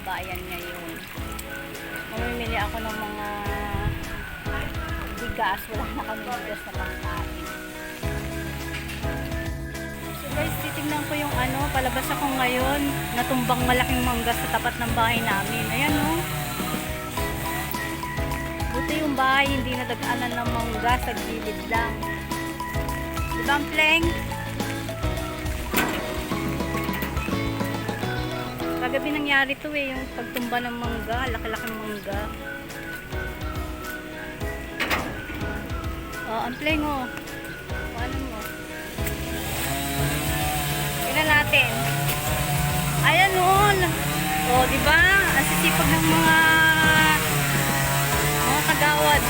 Bayan ngayon. Mamimili ako ng mga bigas. Wala na kami bigas na pangkain. So guys, titignan ko yung palabas ako ngayon. Natumbang malaking mangga sa tapat ng bahay namin. Ayan o. Buti yung bahay hindi nadagaanan ng mangga, sa gilid lang. Diba ang pleng? Kagabi nangyari to yung pagtumba ng mangga, laki-laking mangga. Oh, ang pleng oh. Paano mo? Tingnan natin. Ayan oh. Oh, di ba? Ang sisipag ng mga kagawad.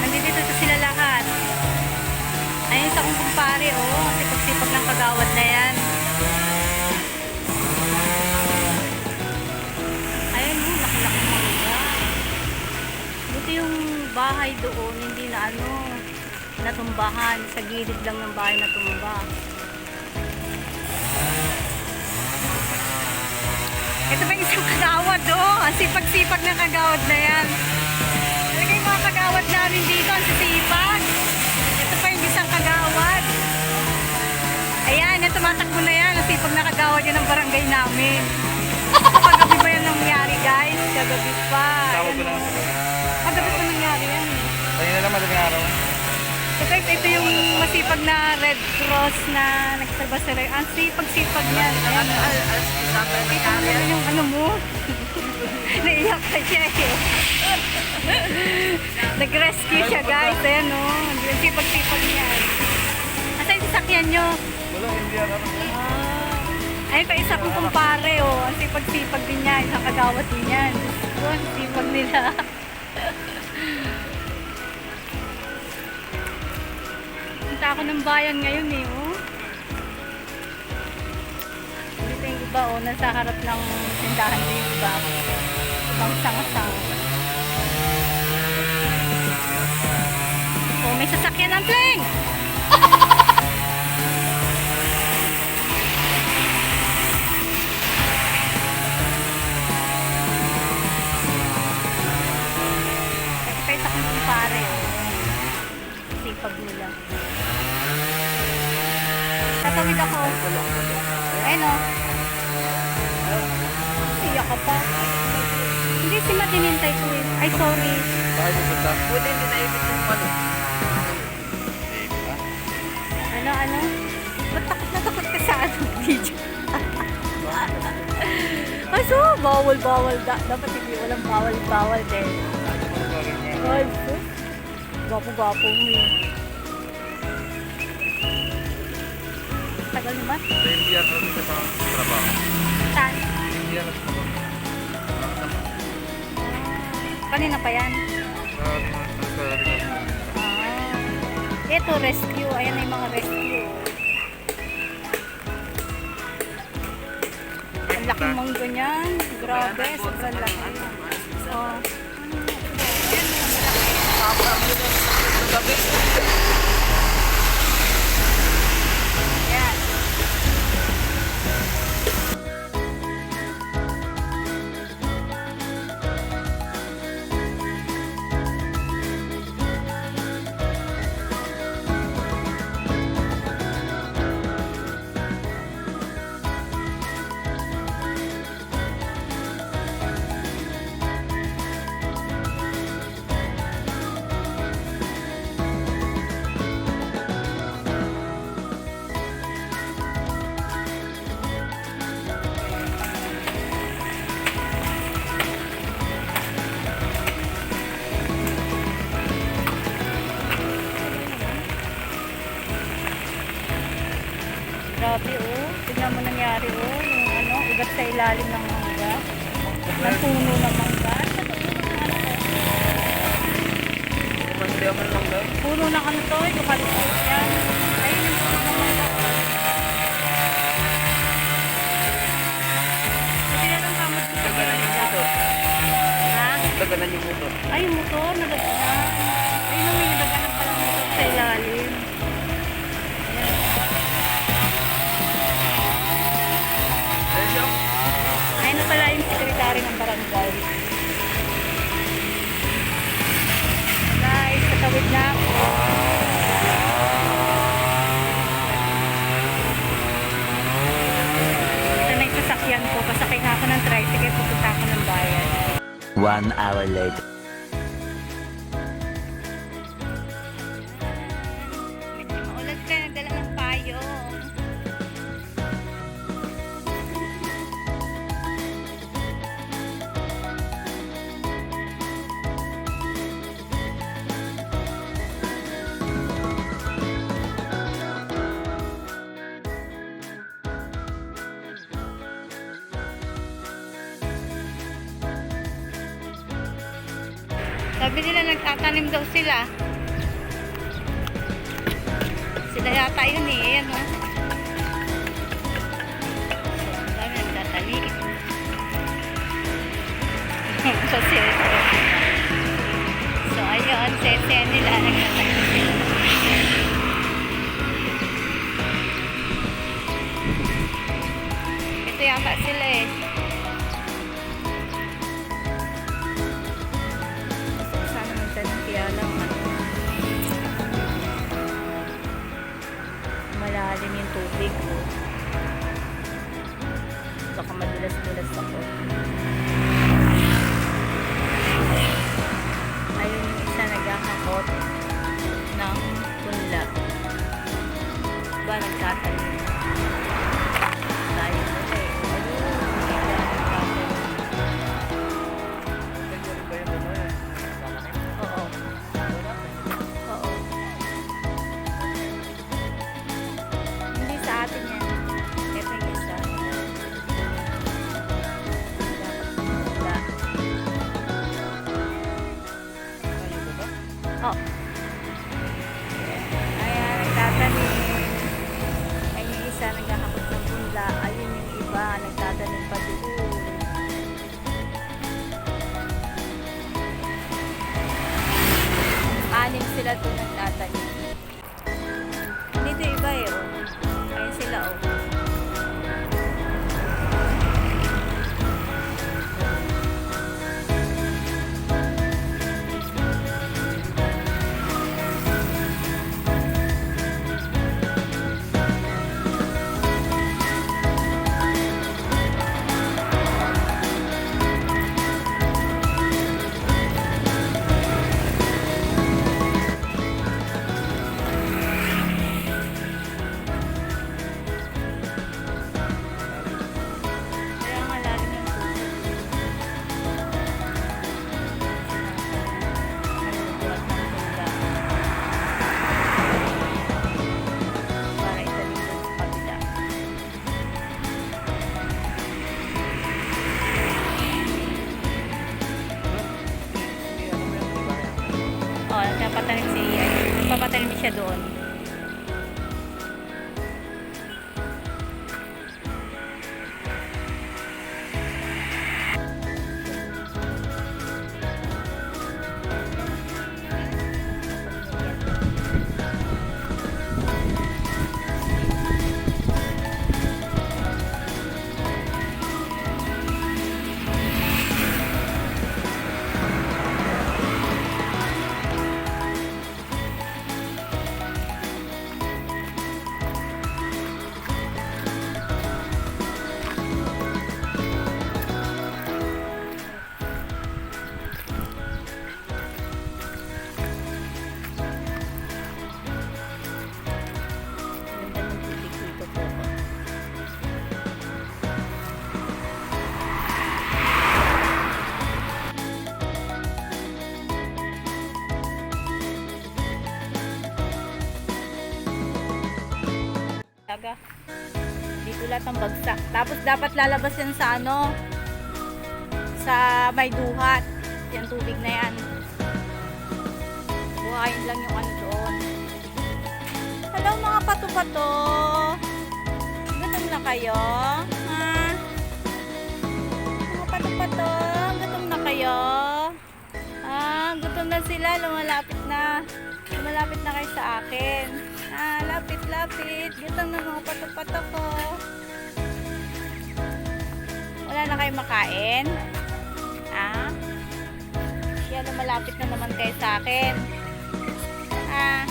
Nandito sila lahat. Ayun sa kong kumpare oh. Sipag-sipag ng kagawad na yan. Yung bahay doon hindi na natumbahan, sa gilid lang ng bahay natumba. Ito ba isang kagawad ang sipag-sipag ng kagawad na yan. Talaga yung mga kagawad namin dito ang sisipag. Ito pa yung isang kagawad. Ayan, yung tumatakbo na yan, ang sipag na kagawad yan ng barangay namin. Kagabi ba yan nangyari guys? Kagabi pa. Tawag ko lang. Kagabi pa nangyari yan. Ayun na lang madaling araw. So guys, ito yung masipag na Red Cross na nagsalba sa Red. Ang sipag-sipag niyan. Ayan. Ayan yung mo. Naiyak ka siya Nag-rescue siya guys. Ayan o. Ang sipag-sipag niyan. Asan yung sasakyan nyo? Wala, hindi yan. Ayun pa isa kong kumpare ang sipag-sipag din niya. Isang kagawad din yan. Ang sipag nila. Punta ako ng bayan ngayon Dito yung iba nasa harap ng tindahan na yung iba. Ibang sangasang. May sasakyan ng pleng! Kahit akong kumpare sipag nila. Tatawid ako. Ayun o. Iyak ka pa. Hindi si Matt hinintay ko Ay, sorry. Bakit mo punta? Buti hindi naibig yung Ano? Ba't takot na takot ka sa video? Kaso, bawal. Dapat hindi walang bawal din. Ay, gwapo-gwapo mo Tagal naman? Sa India kami sa trabaho. Saan? India na sa Kanina pa yan? Ito, rescue. Ayan na yung mga rescue. Ang laking mangga niyan. Grabe, sobrang laki. Oh. Yan. Grabe tignan mo nangyari yung ugat sa ilalim ng mangga. Ng puno ng mangga. Puno ng eucalyptus yan. Ayun yung puno ng mangga. nadaganan yung motor. Ay, yung motor, nadaganan. Ayun na, may nadaganan palang motor sa ilalim. Ayan. Ayun siya. Ayun na pala yung sekretary ng barangay. Guys, katawid na ako. Ito na yung sasakyan ko. Pasakay na ako ng tricycle. Pupunta ako ng bayan. 1 hour later. Medyo maulat ka. Nagdala ng payo. Sabi nila nagtatanim daw sila. Sila yata yun eh. Ayan o. So, ang dami nagtatanim. So, ayun. Sese nila. Nagtatanim sila. Ito yata sila eh. Sana magtanong kaya lang malalim yung tubig ko. Baka madulas-dulas ako. Ayun yung isa nagkakakot ng punla. Ba nagtatanim? Tayo mo eh. Ayun, nagtatanim. Ganyan ba yung ano eh? Oo. Oo. Hindi sa atin yan. Ito yung isa. Wala. Oh. Ayan, nagtatanim. Ayun yung isa nagkakapot ng punla. Ayun yung iba, nagtatanim pa doon. Anim sila doon nagtatanim. Dito iba eh, oh. Ayun sila, oh. Kaya nga lalim yung tubig. Nagbubuhat ng tula. Para italim doon sa kabila. Oh, nagpapatanim siya doon. Ganda ng tubig dito po. Taga. Dito lahat ng bagsak. Tapos dapat lalabas yan sa ano? Sa may duhat. Yan tubig na yan. Buhayin lang yung ano doon. Hello mga pato-pato. Gutom na kayo? Ha? Mga pato-pato, gutom na kayo? lumalapit na. Lumalapit na kayo sa akin. Ah, lapit, lapit. Gutom na mga patok-patok ko. Wala na kayo makain? Ah? Kaya lumalapit na naman kayo sa akin. Ah.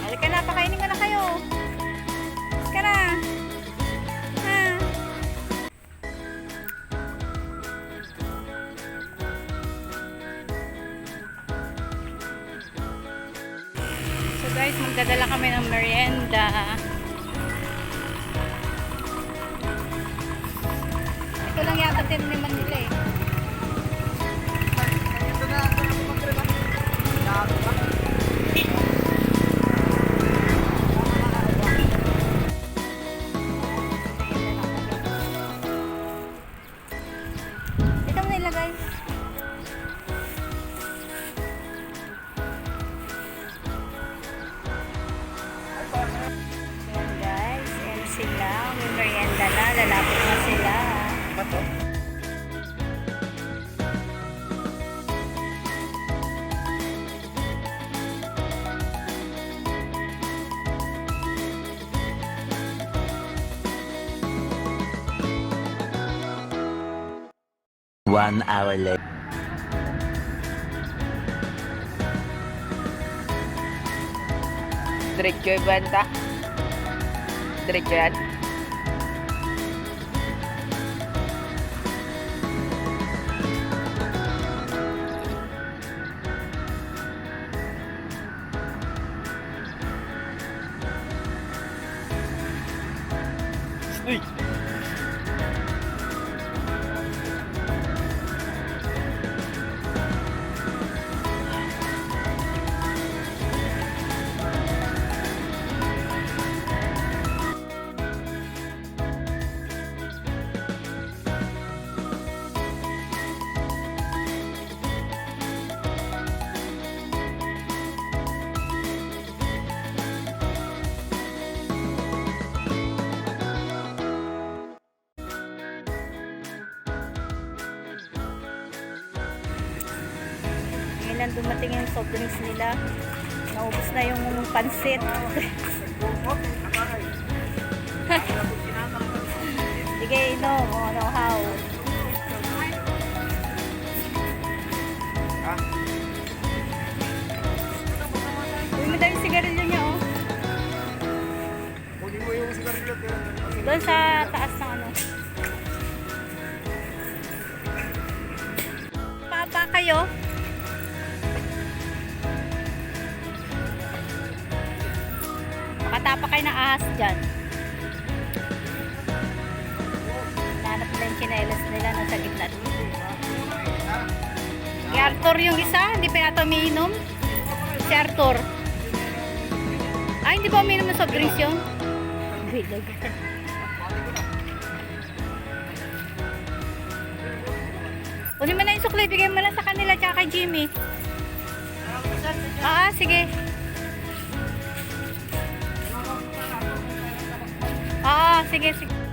Halika na, pakainin ko na kayo. Halika na. Ah. So guys, magdadala kami ng merienda. Ito lang yata tinaniman nila eh. Ito na ako mag-trip. Lahat ba? Ito mo nilagay. Ayan guys, ayan sila. May merienda na. Lalapit na sila. Bato? One hour later. Diretso yung banta. Diretso yan. Uy! Ngayon lang dumating yung soft drinks nila. Naubos na yung pansit. Sige, inom. O, ano, how? Uy mo daw yung sigarilyo niya, oh. Kunin mo yung sigarilyo. Doon sa taas ng ano. Papa kayo? Makatapa kayo ng ahas dyan. Nanap nila yung chinelas nila nasa gitna. Si Arthur yung isa, hindi pa yata umiinom. Si Arthur. Ay, hindi ba umiinom ng soft drinks yun? Bilag. Kunin mo na yung sukli, bigay mo na sa kanila tsaka kay Jimmy. Sige. Sige, sige.